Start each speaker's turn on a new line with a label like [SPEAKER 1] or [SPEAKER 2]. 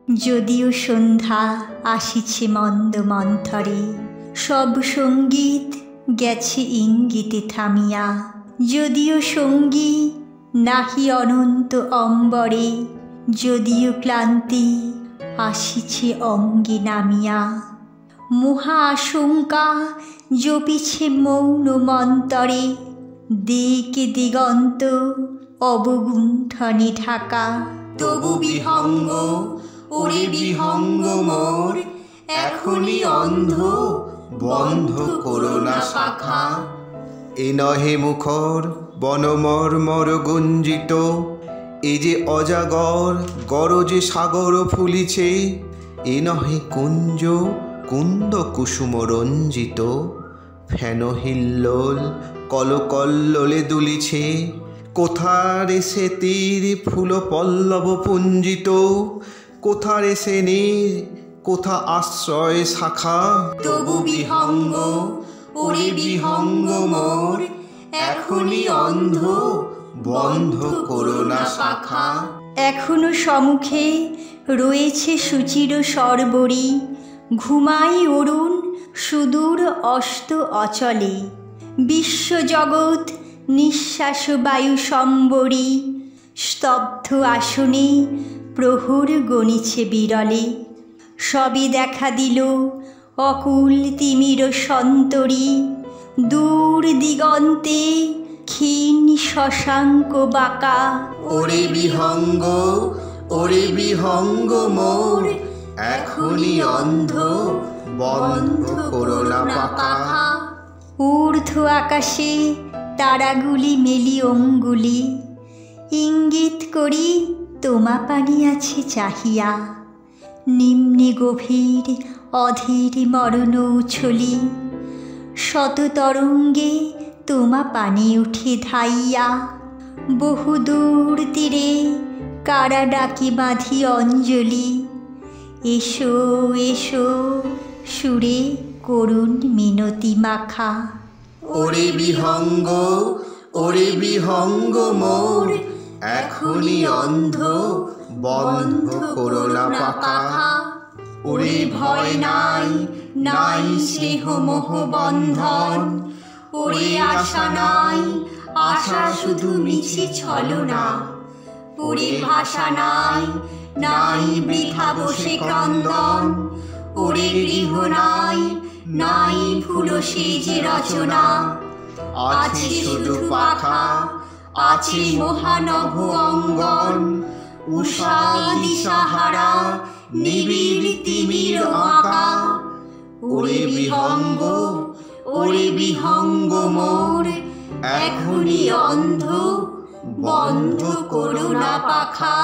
[SPEAKER 1] যদিও সন্ধ্যা আসিছে মন্দ মন্থরে, সব সঙ্গীত গেছে ইঙ্গিতে থামিয়া। যদিও সঙ্গী নাহি অনন্ত অম্বরে, যদিও ক্লান্তি আসিছে অঙ্গে নামিয়া। মহা আশঙ্কা জপিছে মৌন মন্তরে, দিক দিগন্ত অবগুণ্ঠনে ঢাকা।
[SPEAKER 2] তবু বিহঙ্গ ওরে বিহঙ্গ মোর, এখনই অন্ধ বন্ধ করো না শাখা।
[SPEAKER 3] এ নহে মুখর বনমর্মর গুঞ্জিত, এ যে অজাগর গরজে সাগর ফুলিছে। এ নহে কুঞ্জ কুন্দ কুসুম রঞ্জিত, ফেন হিল্লোল কলকল্লোলে দুলিছে। কোথার এসে তীর ফুল পল্লব পুঞ্জিত, কোথার এসে নীর কোথা আশ্রয় শাখা।
[SPEAKER 2] তবু বিহঙ্গ ওরে বিহঙ্গ মোর, এখনই অন্ধ বন্ধ করো না শাখা।
[SPEAKER 1] এখনো সম্মুখে রয়েছে সুচির সরবরি, ঘুমাই অরুণ সুদূর অস্ত অচলে। বিশ্বজগৎ নিঃশ্বাস বায়ু সম্বরী, স্তব্ধ আসনে প্রহর গণিছে বিরলে। সবই দেখা দিল অকুল তিমির সন্তরী, দূর দিগন্তে ক্ষীণ শশাঙ্ক বাঁকা।
[SPEAKER 2] ওরে বিহঙ্গ ওরে বিহঙ্গ মোর, এখনই অন্ধ বন্ধ করো না পাকা।
[SPEAKER 1] ঊর্ধ্ব আকাশে তারাগুলি মেলি অঙ্গুলি, ইঙ্গিত করি তোমা পানি আছে চাহিয়া। নিম্নে গভীর অধীর মরণ উছলি, শত তরঙ্গে তোমা পানি উঠে ধাইয়া। বহুদূর তীরে কারা ডাকি বাঁধি অঞ্জলি, এসো এসো সুরে করুণ মিনতি মাখা।
[SPEAKER 2] ওরে বিহঙ্গ ওরে বিহঙ্গ মোর, এখনই অন্ধ বন্ধ করো না পাকা। ওরে ভয় নাই নাই স্নেহ মোহ বন্ধন, ওরে আশা নাই আশা শুধু মিছে ছলনা। ওরে ভাষা নাই নাই বৃথা বসে ক্রন্দন, ওরে গৃহ নাই নাই ফুল সেজে রচনা। আছে শুধু পাখা আছে মহানভ অঙ্গন, উষা দিশাহারা নিবিড় তিমির আঁকা। ওরে বিহঙ্গ মোর, এখনই অন্ধ বন্ধ করো না পাখা।